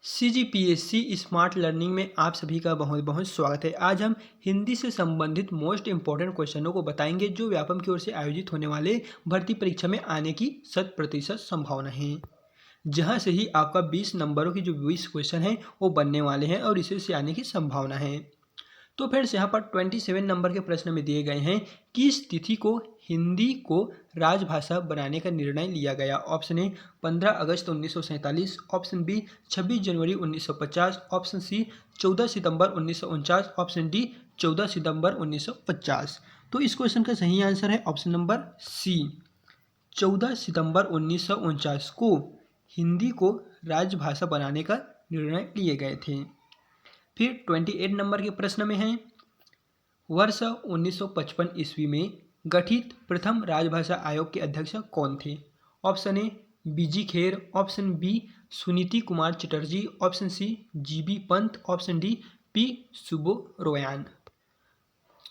CGPSC smart learning में आप सभी का बहुत बहुत स्वागत है। आज हम हिंदी से संबंधित मोस्ट इंपॉर्टेंट क्वेश्चनों को बताएंगे जो व्यापम की ओर से आयोजित होने वाले भर्ती परीक्षा में आने की 100% संभावना है। जहां से ही आपका 20 नंबरों की जो 20 क्वेश्चन हैं वो बनने वाले हैं और इसे से आने की संभावना है। तो फ्रेंड्स यहाँ पर 27 नंबर के प्रश्न में दिए गए हैं किस तिथि को हिंदी को राजभाषा बनाने का निर्णय लिया गया। ऑप्शन ए 15 अगस्त 1947, ऑप्शन बी 26 जनवरी 1950, ऑप्शन सी 14 सितंबर 1949, ऑप्शन डी 14 सितंबर 1950। तो इस क्वेश्चन का सही आंसर है ऑप्शन नंबर सी 14 सितंबर 1949 को हिंदी को राजभाषा बनाने का निर्णय लिए गए थे। फिर 28 नंबर के प्रश्न में है वर्ष 1955 ईस्वी में गठित प्रथम राजभाषा आयोग के अध्यक्ष कौन थे। Option A B G Kher, option B Suniti Kumar Chatterji, option C G B Pant, option D P Subbaroyan.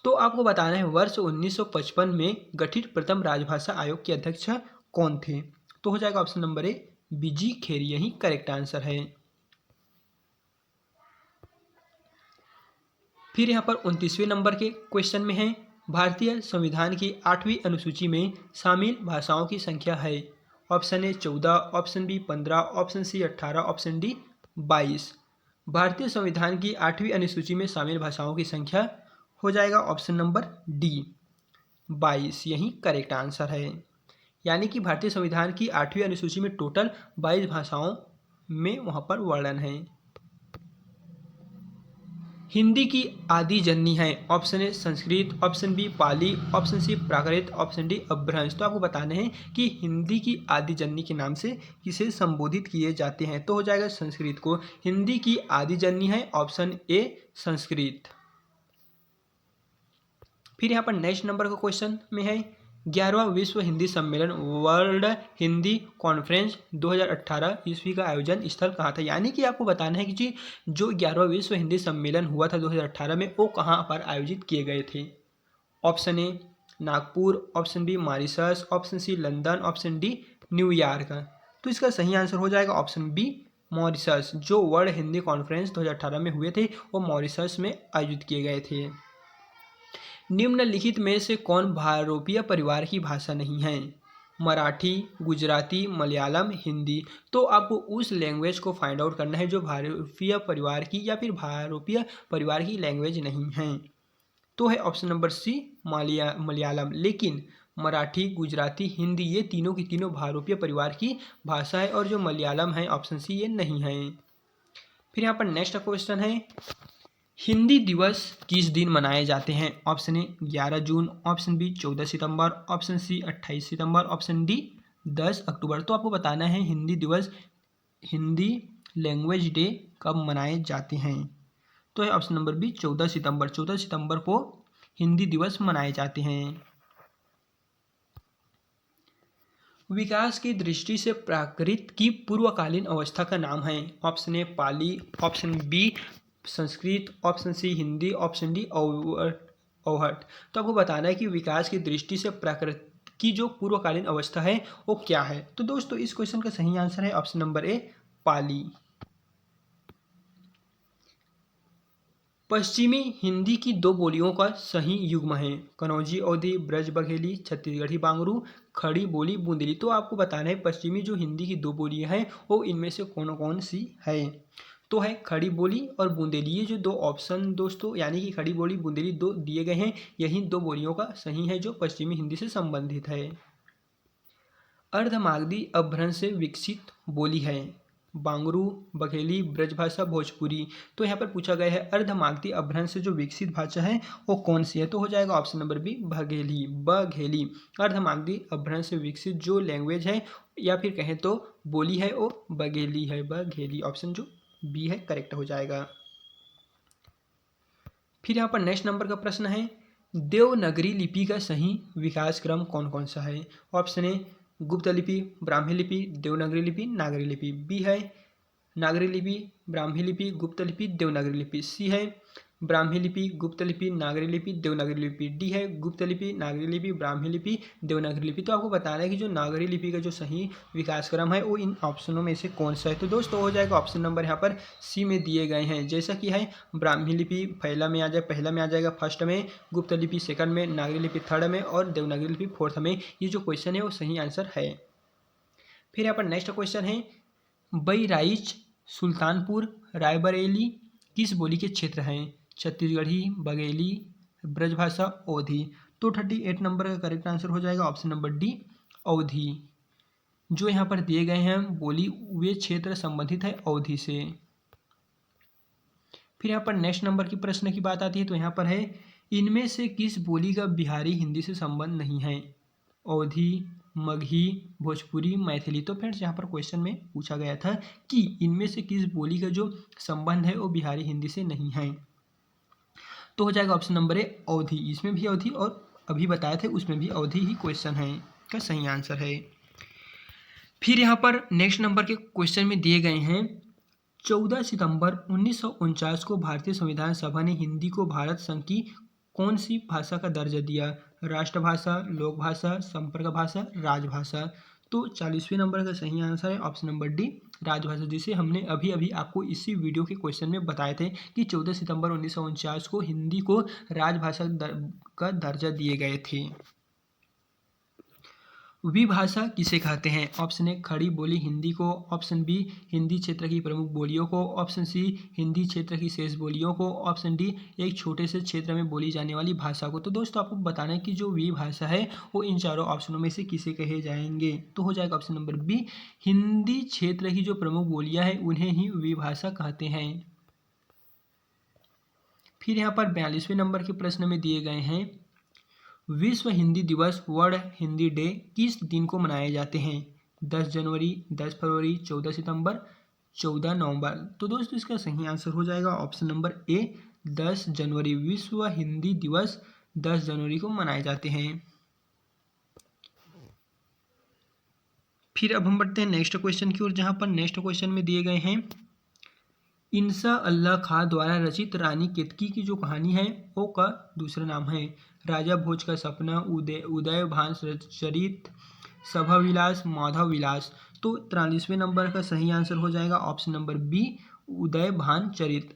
तो आपको बताना है वर्ष 1955 में गठित प्रथम राजभाषा आयोग के अध्यक्ष कौन थे। तो हो जाएगा option number A B G Kher, यही करेक्ट आंसर है। फिर यहाँ पर 29वें नंबर के क्वेश्चन में है भारतीय संविधान की 8वीं अनुसूची में शामिल भाषाओं की संख्या है। Option A 14, option B 15, option C 18, option D 22। भारतीय संविधान की 8वीं अनुसूची में शामिल भाषाओं की संख्या हो जाएगा ऑप्शन नंबर डी 22, यही करेक्ट आंसर है। यानी कि भारतीय संविधान की 8वीं अनुसूची में टोटल 22 भाषाओं में वहाँ पर वर्णन है। हिंदी की आदि जननी है। Option A Sanskrit, option B Pali, option C Prakrit, option D Apabhramsha. तो आपको बताना है कि हिंदी की आदि जननी के नाम से किसे संबोधित किए जाते हैं। तो हो जाएगा संस्कृत को हिंदी की आदि जननी है, ऑप्शन ए संस्कृत। फिर यहाँ पर नेक्स्ट नंबर का क्वेश्चन में है 11वां विश्व हिंदी सम्मेलन वर्ल्ड हिंदी कॉन्फ्रेंस 2018 ईस्वी का आयोजन स्थल कहाँ था। यानी कि आपको बताना है कि जी जो 11वां विश्व हिंदी सम्मेलन हुआ था 2018 में वो कहाँ पर आयोजित किए गए थे। Option A Nagpur, option B Mauritius, option C London, option D New York. तो इसका सही आंसर हो जाएगा ऑप्शन बी मॉरिशस। जो वर्ल्ड हिंदी कॉन्फ्रेंस 2018 में हुए थे वो मॉरिशस में आयोजित किए गए थे। निम्नलिखित में से कौन भारोपीय परिवार की भाषा नहीं है। मराठी, गुजराती, मलयालम, हिंदी। तो आपको उस लैंग्वेज को फाइंड आउट करना है जो भारोपीय परिवार की या फिर भारोपीय परिवार की लैंग्वेज नहीं है। तो है ऑप्शन नंबर सी मलयालम। लेकिन मराठी, गुजराती, हिंदी ये तीनों की तीनों भारोपीय परिवार की भाषा है और जो मलयालम है ऑप्शन सी ये नहीं है। फिर यहाँ पर नेक्स्ट क्वेश्चन है हिंदी दिवस किस दिन मनाए जाते हैं। ऑप्शन ए 11 जून, ऑप्शन बी 14 सितंबर, ऑप्शन सी 28 सितंबर, ऑप्शन डी 10 अक्टूबर। तो आपको बताना है हिंदी दिवस हिंदी लैंग्वेज डे कब मनाए जाते हैं। तो है ऑप्शन नंबर बी 14 सितंबर। 14 सितंबर को हिंदी दिवस मनाए जाते हैं। विकास की दृष्टि से प्राकृत की पूर्वकालीन अवस्था का नाम है। Option A Pali, option B Sanskrit, option C Hindi, option D Avahatt. तो आपको बताना है कि विकास की दृष्टि से प्राकृत की जो पूर्वकालीन अवस्था है वो क्या है। तो दोस्तों इस क्वेश्चन का सही आंसर है ऑप्शन नंबर ए पाली। पश्चिमी हिंदी की दो बोलियों का सही युग्म है। कनौजी अवधी, ब्रज बघेली, छत्तीसगढ़ी बांगरू, खड़ी बोली बुंदेली। तो आपको बताना है पश्चिमी जो हिंदी की दो बोलियां हैं वो इनमें से कौन कौन सी है। तो है खड़ी बोली और बुंदेली। ये जो दो ऑप्शन दोस्तों यानी कि खड़ी बोली बुंदेली दो दिए गए हैं, यही दो बोलियों का सही है जो पश्चिमी हिंदी से संबंधित है। अर्धमागधी अपभ्रंश से विकसित बोली है। बांगरू, बघेली, ब्रजभाषा, भोजपुरी। तो यहाँ पर पूछा गया है अर्धमागधी अपभ्रंश से जो विकसित भाषा है वो कौन सी है। तो हो जाएगा option number B Bagheli. Bagheli Ardhamagadhi Apabhramsha से विकसित जो लैंग्वेज है या फिर कहें तो बोली है वो बघेली है। बघेली ऑप्शन जो बी है करेक्ट हो जाएगा। फिर यहाँ पर नेक्स्ट नंबर का प्रश्न है देवनागरी लिपि का सही विकास क्रम कौन कौन सा है। ऑप्शन ए गुप्त लिपि, ब्राह्मी लिपि, देवनागरी लिपि, नागरी लिपि। बी है नागरी लिपि, ब्राह्मी लिपि, गुप्त लिपि, देवनागरी लिपि। सी है ब्राह्मी लिपि, गुप्त लिपि, नागरी लिपि, देवनागरी लिपि। डी है गुप्त लिपि, नागरी लिपि, ब्राह्मी लिपि, देवनागरी लिपि। तो आपको बताना है कि जो नागरी लिपि का जो सही विकास क्रम है वो इन ऑप्शनों में से कौन सा है। तो दोस्तों हो जाएगा ऑप्शन नंबर यहाँ पर सी में दिए गए हैं, जैसा कि है ब्राह्मी लिपि पहला में आ जाएगा फर्स्ट में, गुप्त लिपि सेकंड में, नागरी लिपि थर्ड में और देवनागरी लिपि फोर्थ में। ये जो क्वेश्चन है वो सही आंसर है। फिर यहाँ पर नेक्स्ट क्वेश्चन है, बहराइच, सुल्तानपुर, रायबरेली किस बोली के क्षेत्र हैं? छत्तीसगढ़ी, बघेली, ब्रजभाषा, अवधी। तो 38 नंबर का करेक्ट आंसर हो जाएगा ऑप्शन नंबर डी, अवधी। जो यहाँ पर दिए गए हैं बोली वे क्षेत्र संबंधित है अवधी से। फिर यहाँ पर नेक्स्ट नंबर की प्रश्न की बात आती है, तो यहाँ पर है, इनमें से किस बोली का बिहारी हिंदी से संबंध नहीं है? अवधी, मगही, भोजपुरी, मैथिली। तो फ्रेंड्स यहाँ पर क्वेश्चन में पूछा गया था कि इनमें से किस बोली का जो संबंध है वो बिहारी हिंदी से नहीं है। तो हो जाएगा ऑप्शन नंबर ए, अवधी। इसमें भी अवधी और अभी बताए थे उसमें भी अवधी ही क्वेश्चन है का सही आंसर है। फिर यहाँ पर नेक्स्ट नंबर के क्वेश्चन में दिए गए हैं, 14 सितंबर 1949 को भारतीय संविधान सभा ने हिंदी को भारत संघ की कौन सी भाषा का दर्जा दिया? राष्ट्रभाषा, लोकभाषा, संपर्क भाषा, राजभाषा। तो 40वें नंबर का सही आंसर है ऑप्शन नंबर डी, राजभाषा, जिसे हमने अभी अभी आपको इसी वीडियो के क्वेश्चन में बताए थे कि 14 सितंबर 1949 को हिंदी को राजभाषा का दर्जा दिए गए थे। विभाषा किसे कहते हैं? ऑप्शन ए खड़ी बोली हिंदी को, ऑप्शन बी हिंदी क्षेत्र की प्रमुख बोलियों को, ऑप्शन सी हिंदी क्षेत्र की शेष बोलियों को, ऑप्शन डी एक छोटे से क्षेत्र में बोली जाने वाली भाषा को। तो दोस्तों आपको बताना है कि जो विभाषा है वो इन चारों ऑप्शनों में से किसे कहे जाएंगे। तो हो जाएगा ऑप्शन नंबर बी, हिंदी क्षेत्र की जो प्रमुख बोलियां हैं उन्हें ही विभाषा कहते हैं। फिर यहाँ पर 42वें नंबर के प्रश्न में दिए गए हैं, विश्व हिंदी दिवस वर्ल्ड हिंदी डे किस दिन को मनाए जाते हैं? 10 जनवरी, 10 फरवरी, 14 सितंबर, 14 नवंबर। तो दोस्तों इसका सही आंसर हो जाएगा ऑप्शन नंबर ए, 10 जनवरी। विश्व हिंदी दिवस 10 जनवरी को मनाए जाते हैं। फिर अब हम बढ़ते हैं नेक्स्ट क्वेश्चन की ओर, जहां पर नेक्स्ट क्वेश्चन में दिए गए हैं, इंसा अल्लाह खां द्वारा रचित रानी केतकी की जो कहानी है वो का दूसरा नाम है? राजा भोज का सपना, उदयभान चरित, सभा विलास, माधव विलास। तो 43वें नंबर का सही आंसर हो जाएगा ऑप्शन नंबर बी, उदयभान चरित।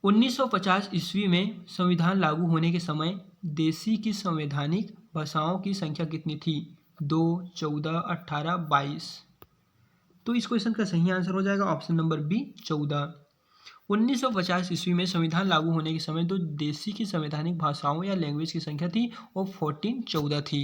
1950 ईस्वी में संविधान लागू होने के समय देशी की संवैधानिक भाषाओं की संख्या कितनी थी? 2, 14, 18, 22। तो इस क्वेश्चन का सही आंसर हो जाएगा ऑप्शन नंबर बी, 14। 1950 ईस्वी में संविधान लागू होने के समय जो देशी की संवैधानिक भाषाओं या लैंग्वेज की संख्या थी वो 14 थी।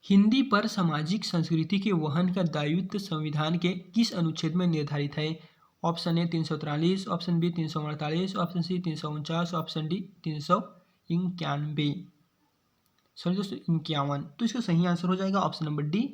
हिंदी पर सामाजिक संस्कृति के वहन का दायित्व संविधान के किस अनुच्छेद में निर्धारित है? Option A 343, option B 348, option C 349, option D 391। Sorry दोस्तों 51। तो इसका सही आंसर हो जाएगा ऑप्शन नंबर डी,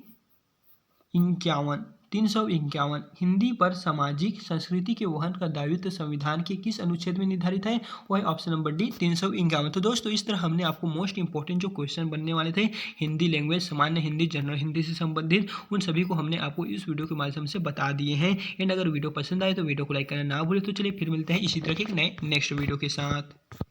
51, 351। हिंदी पर सामाजिक संस्कृति के वहन का दायित्व संविधान के किस अनुच्छेद में निर्धारित है? वह है ऑप्शन नंबर डी, 351। तो दोस्तों इस तरह हमने आपको मोस्ट इंपॉर्टेंट जो क्वेश्चन बनने वाले थे हिंदी लैंग्वेज, सामान्य हिंदी, जनरल हिंदी से संबंधित, उन सभी को हमने आपको इस वीडियो के माध्यम से बता दिए हैं। एंड अगर वीडियो पसंद आए तो वीडियो को लाइक करना ना भूलें। तो चलिए फिर मिलते हैं इसी तरह के नए नेक्स्ट वीडियो के साथ।